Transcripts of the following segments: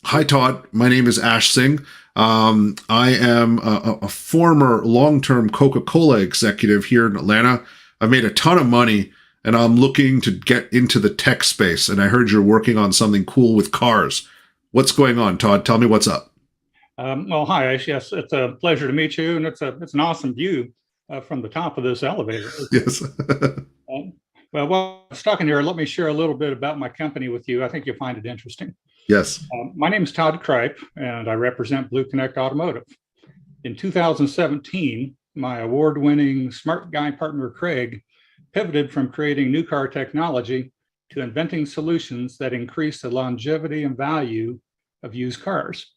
Hi, Todd. My name is Ash Singh. I am a former long-term Coca-Cola executive here in Atlanta. I've made a ton of money, and I'm looking to get into the tech space. And I heard you're working on something cool with cars. What's going on, Todd? Tell me what's up. Well, hi, Ash. Yes, it's a pleasure to meet you, and it's an awesome view from the top of this elevator. Yes. Um, well, while I was talking here, let me share a little bit about my company with you. I think you'll find it interesting. Yes. My name is Todd Cripe, and I represent BlueConnect Automotive. In 2017, my award-winning smart guy partner, Craig, pivoted from creating new car technology to inventing solutions that increase the longevity and value of used cars.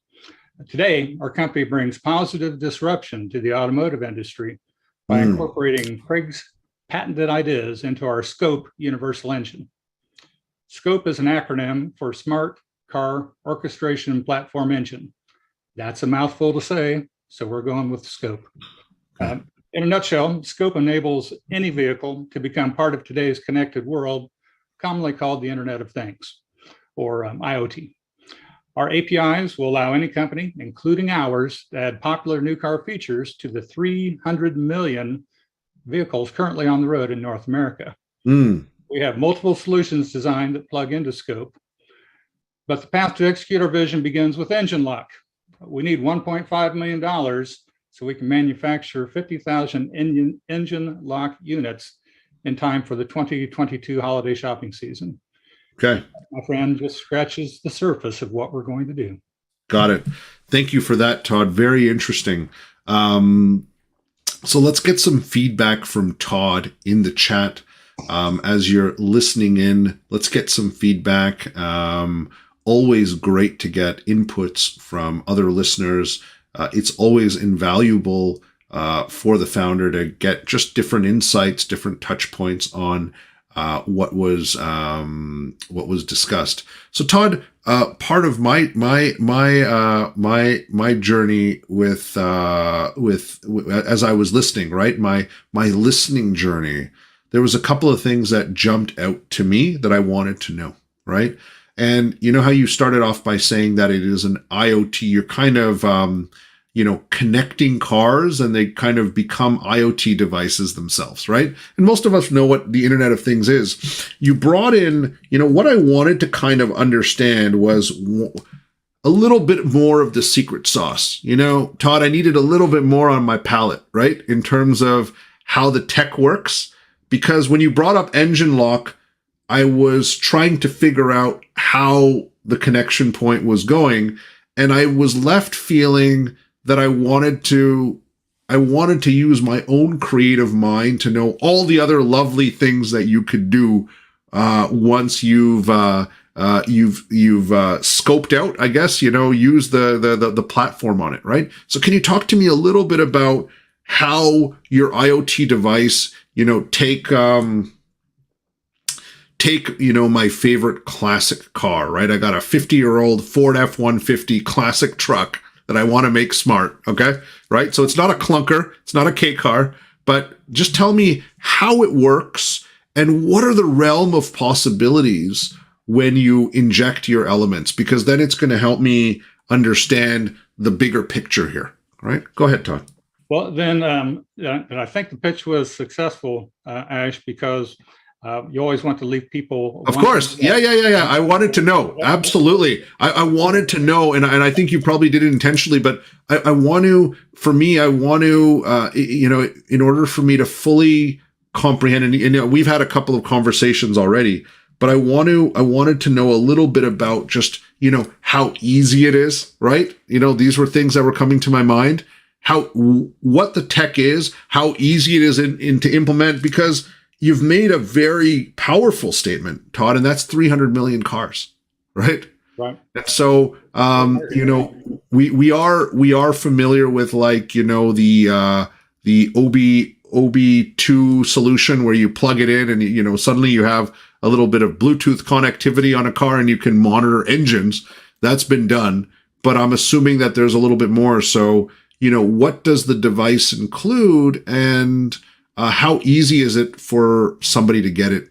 Today, our company brings positive disruption to the automotive industry by incorporating Craig's patented ideas into our Scope universal engine. Scope is an acronym for Smart Car Orchestration and Platform Engine. That's a mouthful to say, so we're going with Scope. In a nutshell, Scope enables any vehicle to become part of today's connected world, commonly called the Internet of Things, or IoT. Our APIs will allow any company, including ours, to add popular new car features to the 300 million vehicles currently on the road in North America. We have multiple solutions designed that plug into Scope, but the path to execute our vision begins with engine lock. We need $1.5 million so we can manufacture 50,000 engine lock units in time for the 2022 holiday shopping season. Okay. My friend just scratches the surface of what we're going to do. Got it. Thank you for that, Todd. Very interesting. So let's get some feedback from Todd in the chat. As you're listening in, let's get some feedback. Always great to get inputs from other listeners. It's always invaluable for the founder to get just different insights, different touch points on what was discussed. So Todd, part of my journey with as I was listening, right? My listening journey, there was a couple of things that jumped out to me that I wanted to know, right? And you know how you started off by saying that it is an IoT, you're kind of connecting cars and they kind of become IoT devices themselves, right? And most of us know what the Internet of Things is. You brought in, what I wanted to kind of understand was a little bit more of the secret sauce. Todd, I needed a little bit more on my palate, right? In terms of how the tech works. Because when you brought up engine lock, I was trying to figure out how the connection point was going. And I was left feeling that I wanted to use my own creative mind to know all the other lovely things that you could do once you've scoped out, I guess, use the platform on it, right? So can you talk to me a little bit about how your IoT device, take my favorite classic car, right? I got a 50-year-old Ford F-150 classic truck that I want to make smart, okay? Right? So it's not a clunker, it's not a K car, but just tell me how it works and what are the realm of possibilities when you inject your elements, because then it's going to help me understand the bigger picture here, right? Go ahead, Todd. Well, then, I think the pitch was successful, Ash, because you always want to leave people. Of course. Yeah. I wanted to know. Absolutely. I wanted to know, and I think you probably did it intentionally, but I want to, in order for me to fully comprehend, and we've had a couple of conversations already, but I wanted to know a little bit about just, how easy it is, right? These were things that were coming to my mind, what the tech is, how easy it is to implement, because you've made a very powerful statement, Todd, and that's 300 million cars, right? Right. So, we are familiar with the OB2 solution where you plug it in and, suddenly you have a little bit of Bluetooth connectivity on a car and you can monitor engines. That's been done, but I'm assuming that there's a little bit more. So, what does the device include, and how easy is it for somebody to get it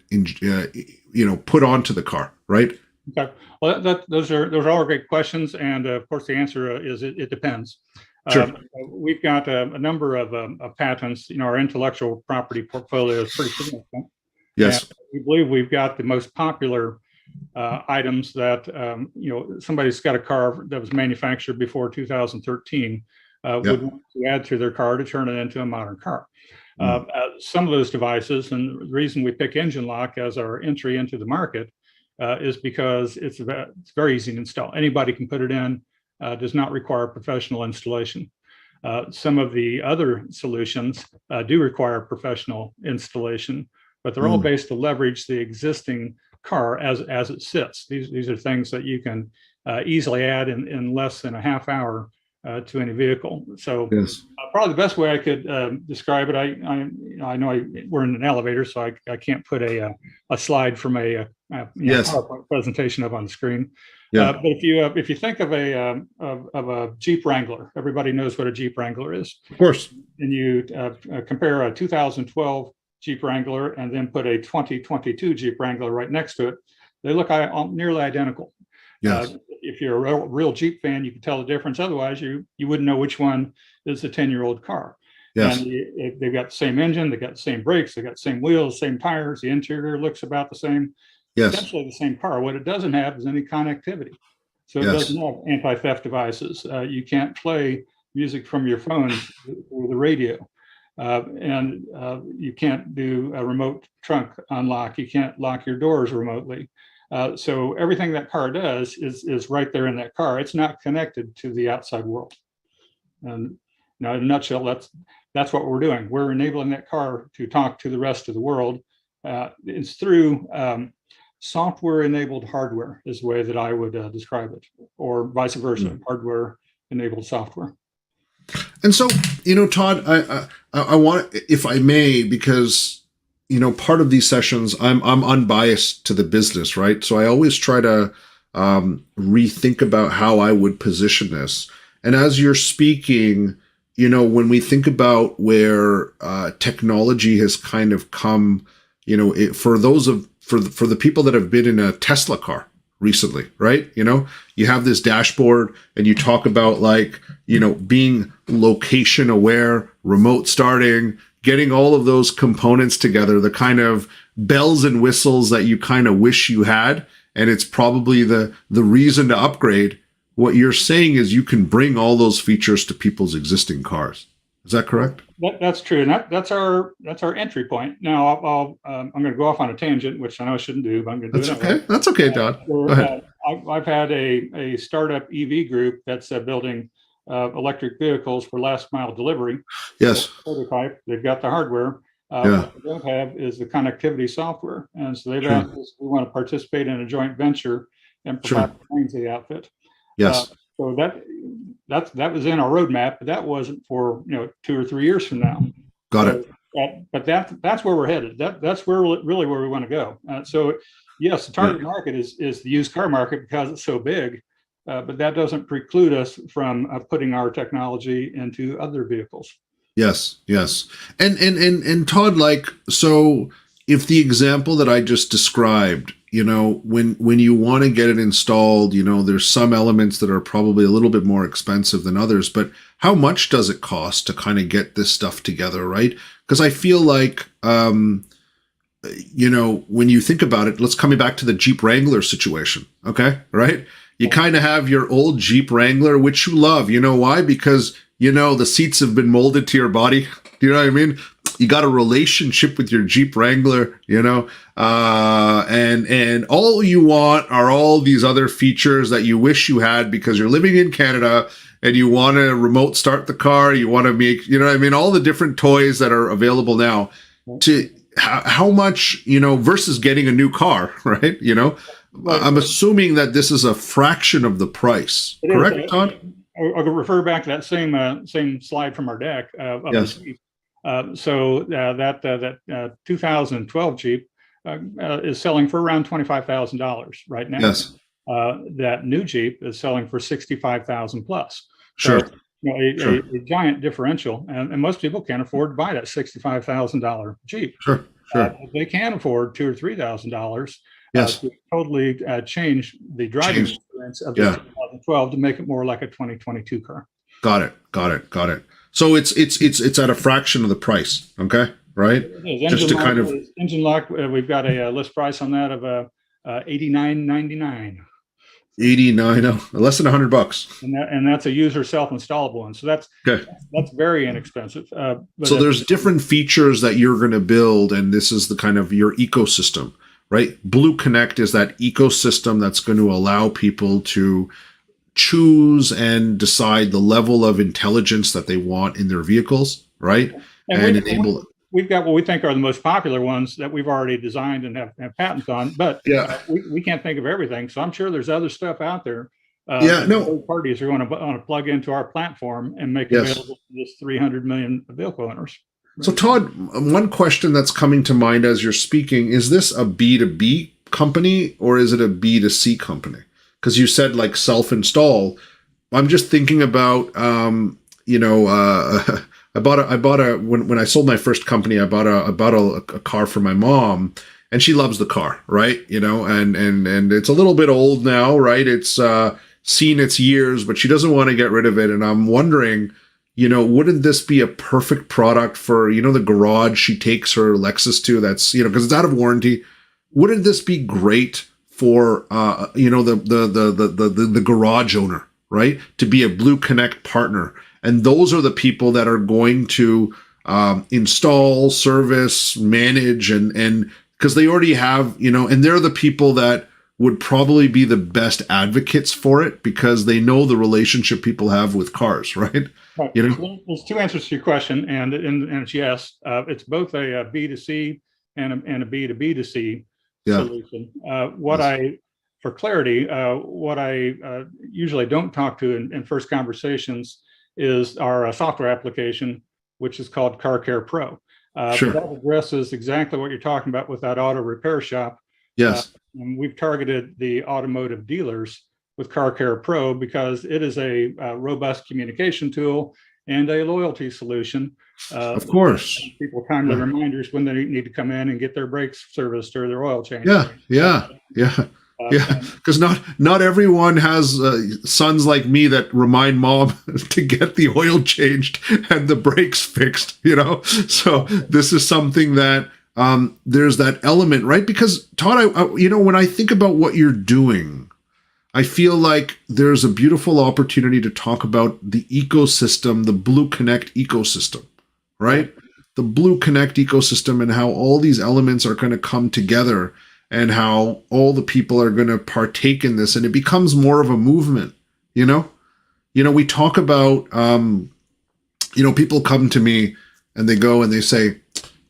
put onto the car, right? Okay. Well, those are all great questions, and of course, the answer is it depends. Sure. We've got a number of patents. Our intellectual property portfolio is pretty significant, and Yes. we believe we've got the most popular items that somebody's got a car that was manufactured before 2013 Yeah. would want to add to their car to turn it into a modern car. Mm. Some of those devices, and the reason we pick engine lock as our entry into the market is because it's very easy to install. Anybody can put it in, does not require professional installation. Some of the other solutions do require professional installation, but they're all based to leverage the existing car as it sits. These are things that you can easily add in less than a half hour to any vehicle. So Yes. probably the best way I could describe it, I know we're in an elevator, so I can't put a slide from a Yes. PowerPoint presentation up on the screen. Yeah. But if you think of a Jeep Wrangler, everybody knows what a Jeep Wrangler is, Of course. and you compare a 2012 Jeep Wrangler and then put a 2022 Jeep Wrangler right next to it, they look nearly identical. Yes. If you're a real Jeep fan, you can tell the difference. Otherwise, you wouldn't know which one is the 10-year-old car. Yes. And they've got the same engine, they've got the same brakes, they've got the same wheels, same tires. The interior looks about the same. Yes. Essentially the same car. What it doesn't have is any connectivity. So it Yes. doesn't have anti-theft devices. You can't play music from your phone or the radio. And you can't do a remote trunk unlock. You can't lock your doors remotely. So everything that car does is right there in that car. It's not connected to the outside world. And in a nutshell, that's what we're doing. We're enabling that car to talk to the rest of the world. It's through software-enabled hardware is the way that I would describe it, or vice versa, hardware-enabled software. And so, Todd, I want, if I may, because part of these sessions, I'm unbiased to the business, right? So I always try to rethink about how I would position this. And as you're speaking, when we think about where technology has kind of come, for the people that have been in a Tesla car recently, right? You have this dashboard and you talk about being location aware, remote starting, getting all of those components together, the kind of bells and whistles that you kind of wish you had. And it's probably the reason to upgrade. What you're saying is you can bring all those features to people's existing cars. Is that correct? That's true, and that's our entry point. Now, I'm going to go off on a tangent, which I know I shouldn't do, but I'm going to do it. That's okay. That's okay, Todd. Go ahead. I've had a startup EV group that's building electric vehicles for last mile delivery. Yes. Prototype. They've got the hardware. What they don't have is the connectivity software, and so they've asked us, we want to participate in a joint venture and provide the brains of the outfit. Yes. So that was in our roadmap, but that wasn't for 2 or 3 years from now. Got it. But that's where we're headed. That's really where we want to go. So yes, the target market is the used car market because it's so big, but that doesn't preclude us from putting our technology into other vehicles. Yes. And Todd, so if the example that I just described, when you want to get it installed, there's some elements that are probably a little bit more expensive than others, but how much does it cost to kind of get this stuff together, right? Because I feel like, when you think about it, let's come back to the Jeep Wrangler situation, okay, right? You kind of have your old Jeep Wrangler, which you love. You know why? Because, the seats have been molded to your body. Do you know what I mean? You got a relationship with your Jeep Wrangler, and all you want are all these other features that you wish you had because you're living in Canada and you want to remote start the car. You want to make, all the different toys that are available now. To how much, versus getting a new car, right? I'm assuming that this is a fraction of the price, correct, Todd? I'll refer back to that same slide from our deck of Yes. the Jeep. So that 2012 Jeep is selling for around $25,000 right now. Yes. That new Jeep is selling for $65,000 plus. Sure. So, a giant differential, and most people can't afford to buy that $65,000 Jeep. Sure. They can afford $2,000 or $3,000. Yes. to totally change the driving Changed. experience of the Yeah. 2012 to make it more like a 2022 car. Got it. Got it. Got it. So it's at a fraction of the price. Okay. Right. It is. Just to kind of Engine lock. We've got a list price on that of $89.99. 89, less than $100. And that's a user self-installable one. So that's Okay. very inexpensive. So there's different features that you're going to build, and this is the kind of your ecosystem, right? BlueConnect is that ecosystem that's going to allow people to choose and decide the level of intelligence that they want in their vehicles, right? And enable it. We've got what we think are the most popular ones that we've already designed and have patents on, but Yeah. we can't think of everything. So I'm sure there's other stuff out there. Third parties are going to plug into our platform and make available to this 300 million vehicle owners. So Todd, one question that's coming to mind as you're speaking, is this a B2B company or is it a B2C company? Because you said like self-install. I'm just thinking about, I bought a when I sold my first company, I bought a car for my mom, and she loves the car, right? And it's a little bit old now, right? It's seen its years, but she doesn't want to get rid of it. And I'm wondering, wouldn't this be a perfect product for, the garage she takes her Lexus to? That's, because it's out of warranty. Wouldn't this be great for, the garage owner, right? To be a BlueConnect partner. And those are the people that are going to install, service, manage, and because they already have, and they're the people that would probably be the best advocates for it because they know the relationship people have with cars, right? Right. There's two answers to your question, and it's yes. It's both a B2C and a B2B2C solution. For clarity, what I usually don't talk to in first conversations is our software application, which is called Car Care Pro. Sure. That addresses exactly what you're talking about with that auto repair shop. Yes. And we've targeted the automotive dealers with Car Care Pro because it is a robust communication tool and a loyalty solution. Of course. People timely reminders when they need to come in and get their brakes serviced or their oil changed. Yeah. Because not everyone has sons like me that remind mom to get the oil changed and the brakes fixed, So this is something that there's that element, right? Because Todd, when I think about what you're doing, I feel like there's a beautiful opportunity to talk about the ecosystem, the BlueConnect ecosystem, right? The BlueConnect ecosystem and how all these elements are going to come together and how all the people are going to partake in this, and it becomes more of a movement. We talk about, people come to me and they go and they say,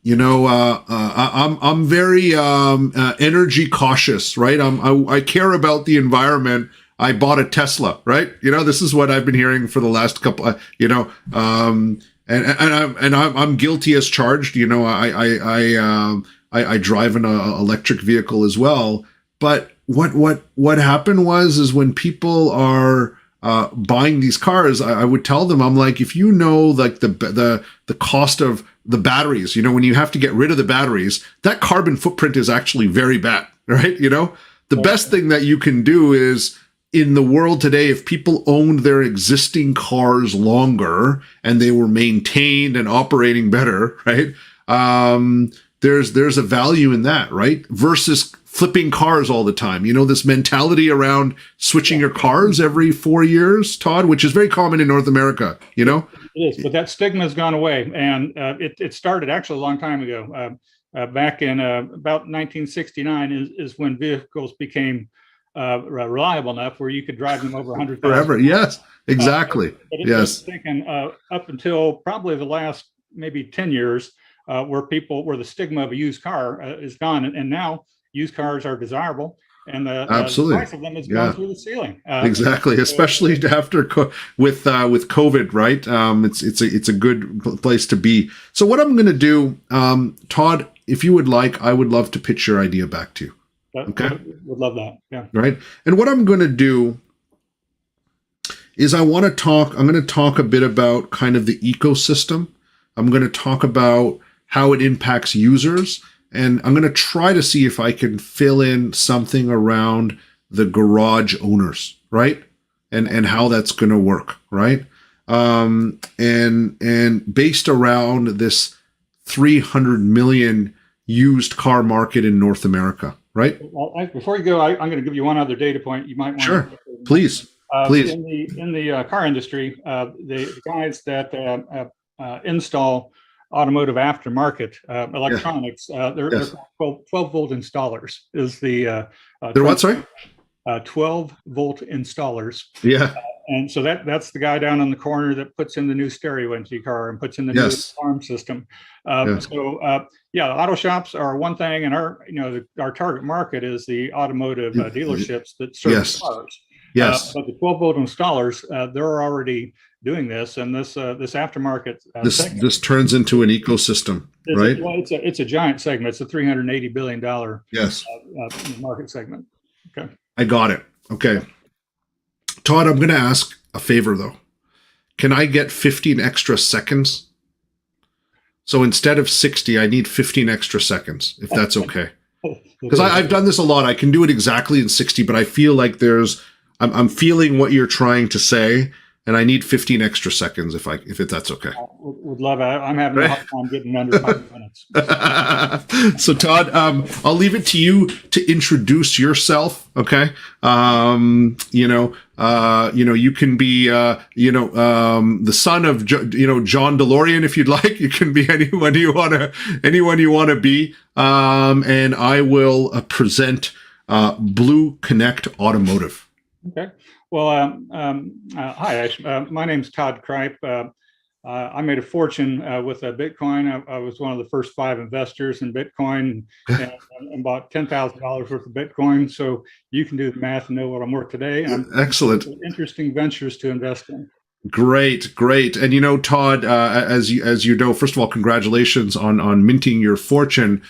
I'm very energy cautious, right? I care about the environment. I bought a Tesla, right? This is what I've been hearing for the last couple, and I'm guilty as charged. I drive an electric vehicle as well. But what happened is when people are buying these cars, I would tell them, I'm like, if like the cost of the batteries, when you have to get rid of the batteries, that carbon footprint is actually very bad, right? The best thing that you can do is, in the world today, if people owned their existing cars longer and they were maintained and operating better, right? There's a value in that, right? Versus flipping cars all the time. This mentality around switching your cars every 4 years, Todd, which is very common in North America, It is, but that stigma has gone away. And it started actually a long time ago. Back in about 1969 is when vehicles became reliable enough where you could drive them over 100,000. Forever, yes, exactly. But it's taken up until probably the last maybe 10 years, where the stigma of a used car is gone, and now used cars are desirable, and the price of them has gone through the ceiling. Exactly, especially after with COVID, right? It's a good place to be. So what I'm going to do, Todd, if you would like, I would love to pitch your idea back to you. Okay, would love that. Yeah. Right, and what I'm going to do is I'm going to talk a bit about kind of the ecosystem. I'm going to talk about how it impacts users. and I'm going to try to see if I can fill in something around the garage owners, right? And how that's going to work, right? And based around this 300 million used car market in North America, right? Well, before you go, I'm going to give you one other data point you might want. Sure, please. Please. In the car industry, the guys that install automotive aftermarket electronics, they're 12-volt installers. Is the they're what? Sorry. 12-volt installers. Yeah. And so that's the guy down in the corner that puts in the new stereo into your car and puts in the new alarm system. So the auto shops are one thing, and our target market is the automotive dealerships that serve cars. Yes. But the 12-volt installers, they're already doing this, and this aftermarket this turns into an ecosystem, right? It's a giant segment. It's a $380 billion market segment. Okay. I got it. Okay. Todd, I'm going to ask a favor, though. Can I get 15 extra seconds? So instead of 60, I need 15 extra seconds, if that's okay. Because I've done this a lot. I can do it exactly in 60, but I feel like I'm feeling what you're trying to say, and I need 15 extra seconds if that's okay. Would love it. I'm having a hard time getting under 5 minutes. So Todd, I'll leave it to you to introduce yourself. Okay. You can be, the son of, John DeLorean, if you'd like. You can be anyone you want to be. And I will present BlueConnect Automotive. Okay. Well, hi, my name's Todd Cripe. I made a fortune with Bitcoin. I was one of the first 5 investors in Bitcoin and bought $10,000 worth of Bitcoin. So you can do the math and know what I'm worth today. Excellent. Interesting ventures to invest in. Great. And Todd, as you know, first of all, congratulations on minting your fortune.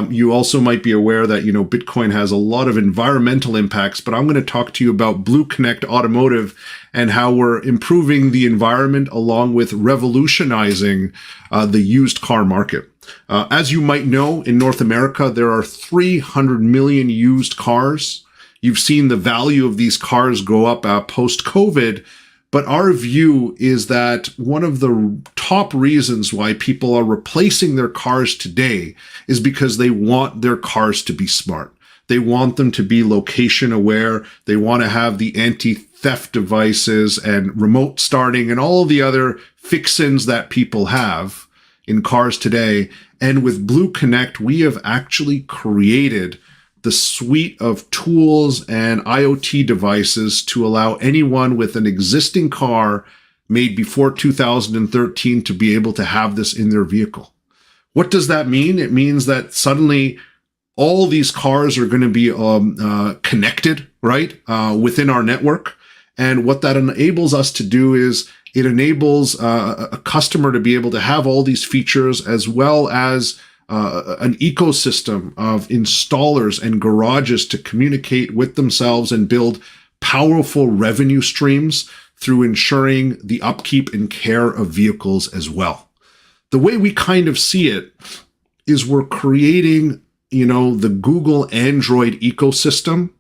You also might be aware that, Bitcoin has a lot of environmental impacts, but I'm going to talk to you about BlueConnect Automotive and how we're improving the environment along with revolutionizing the used car market. As you might know, in North America, there are 300 million used cars. You've seen the value of these cars go up post-COVID. But our view is that one of the top reasons why people are replacing their cars today is because they want their cars to be smart. They want them to be location aware. They want to have the anti-theft devices and remote starting and all the other fixins that people have in cars today. And with BlueConnect, we have actually created the suite of tools and IoT devices to allow anyone with an existing car made before 2013 to be able to have this in their vehicle. What does that mean? It means that suddenly all these cars are going to be connected, right, within our network. And what that enables us to do is it enables a customer to be able to have all these features as well as an ecosystem of installers and garages to communicate with themselves and build powerful revenue streams through ensuring the upkeep and care of vehicles as well. The way we kind of see it is we're creating, the Google Android ecosystem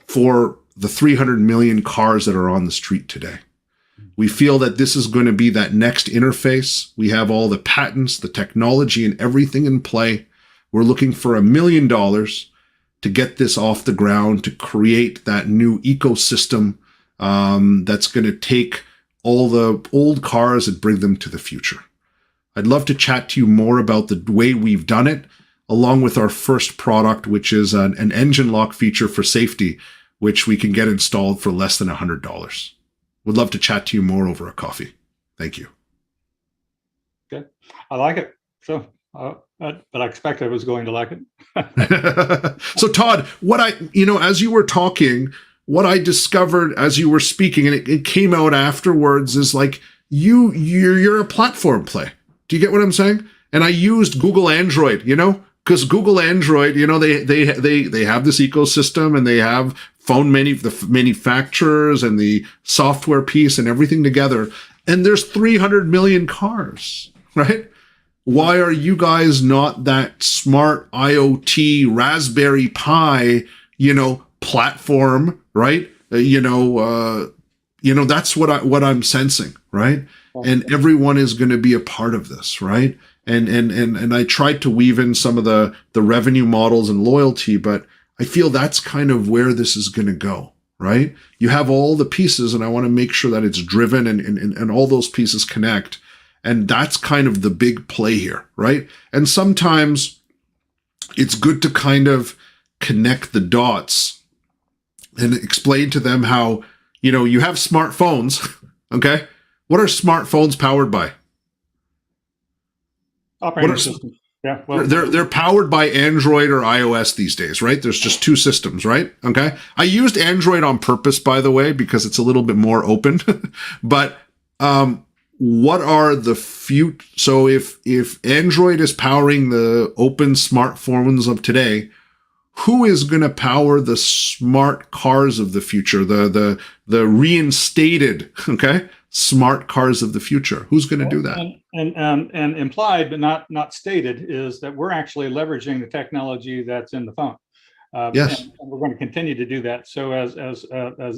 for the 300 million cars that are on the street today. We feel that this is going to be that next interface. We have all the patents, the technology, and everything in play. We're looking for $1 million to get this off the ground, to create that new ecosystem that's going to take all the old cars and bring them to the future. I'd love to chat to you more about the way we've done it, along with our first product, which is an engine lock feature for safety, which we can get installed for less than $100. Would love to chat to you more over a coffee. Thank you. Okay. I like it. So, but I expect I was going to like it. So Todd, as you were talking, what I discovered as you were speaking, and it came out afterwards, is like you're a platform play. Do you get what I'm saying? And I used Google Android, because Google Android, they have this ecosystem and they have the manufacturers and the software piece and everything together. And there's 300 million cars, right? why are you guys not that smart IoT Raspberry Pi, platform, right? That's what I'm sensing, right? And everyone is going to be a part of this, right? And I tried to weave in some of the revenue models and loyalty, but I feel that's kind of where this is going to go, right? You have all the pieces, and I want to make sure that it's driven and all those pieces connect. And that's kind of the big play here, right? And sometimes it's good to kind of connect the dots and explain to them how, you have smartphones, okay? What are smartphones powered by? Operating system. Yeah, well, they're powered by Android or iOS these days, right? There's just two systems, right? Okay. I used Android on purpose, by the way, because it's a little bit more open. But what are the few? So if Android is powering the open smartphones of today, who is going to power the smart cars of the future? The reinstated, okay, smart cars of the future. Who's going to do that? And implied but not stated is that we're actually leveraging the technology that's in the phone. Yes, and we're going to continue to do that. So as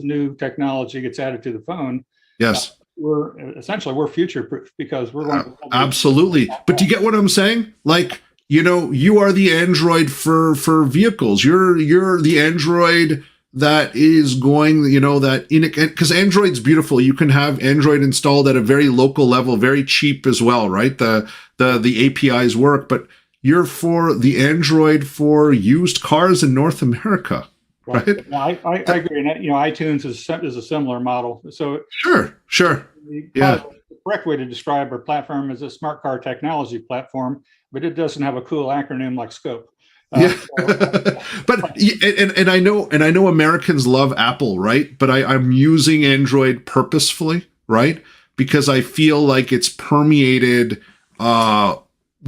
new technology gets added to the phone, yes, we're future proof because we're going to absolutely. But do you get what I'm saying? Like, you are the Android for vehicles. You're the Android that is going, because Android's beautiful. You can have Android installed at a very local level, very cheap as well, right? The APIs work, but you're for the Android for used cars in North America, right? I agree. And iTunes is a similar model. So sure. The correct way to describe our platform is a smart car technology platform, but it doesn't have a cool acronym like SCOPE. But I know Americans love Apple, right? But I'm using Android purposefully, right? Because I feel like it's permeated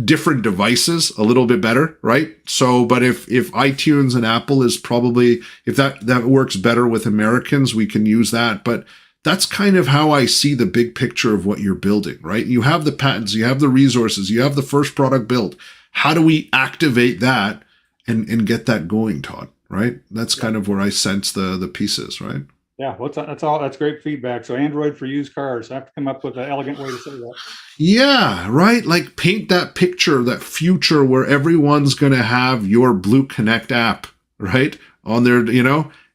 different devices a little bit better, right? So, but if iTunes and Apple is probably, if that works better with Americans, we can use that. But that's kind of how I see the big picture of what you're building, right? You have the patents, you have the resources, you have the first product built. How do we activate that and get that going, Todd, right? That's kind of where I sense the pieces, right? Yeah, that's great feedback. So Android for used cars. I have to come up with an elegant way to say that. Yeah, right? Like paint that picture, that future where everyone's going to have your BlueConnect app, right? On their,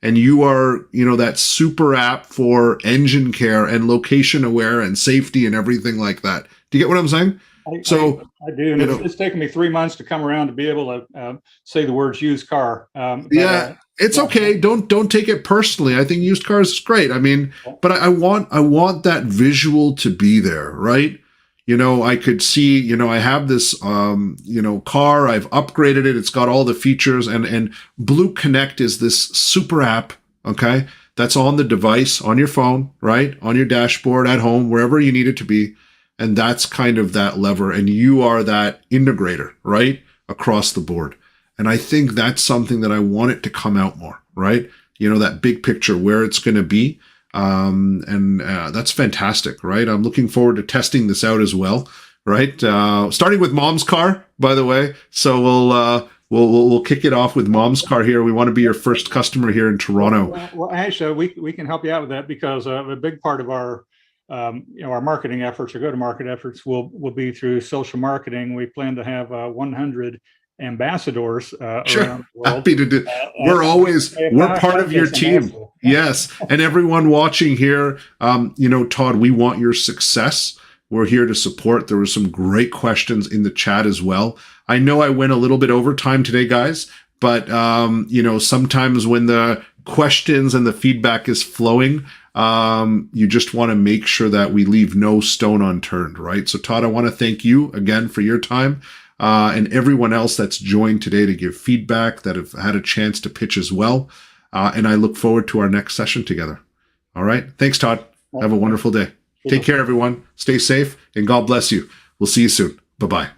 and you are, that super app for engine care and location aware and safety and everything like that. Do you get what I'm saying? I do. And it's taken me 3 months to come around to be able to say the words used car. It's okay. Don't take it personally. I think used cars is great. I mean, but I want that visual to be there, right? I could see, I have this, car, I've upgraded it. It's got all the features and BlueConnect is this super app, okay? That's on the device, on your phone, right? On your dashboard, at home, wherever you need it to be. And that's kind of that lever. And you are that integrator, right? Across the board. And I think that's something that I want it to come out more, right? That big picture where it's going to be. And that's fantastic, right? I'm looking forward to testing this out as well, right? Starting with Mom's Car, by the way. So we'll kick it off with Mom's Car here. We want to be your first customer here in Toronto. Well, actually, we can help you out with that because a big part of our marketing efforts or go-to-market efforts will be through social marketing. We plan to have 100 ambassadors sure. around the world. Happy to do. We're part of your team. Yes, and everyone watching here, Todd, we want your success. We're here to support. There were some great questions in the chat as well. I know I went a little bit over time today, guys, but sometimes when the questions and the feedback is flowing, you just want to make sure that we leave no stone unturned, right? So Todd, I want to thank you again for your time, and everyone else that's joined today to give feedback, that have had a chance to pitch as well. And I look forward to our next session together. All right. Thanks, Todd. Have a wonderful day. Take care, everyone. Stay safe and God bless you. We'll see you soon. Bye-bye.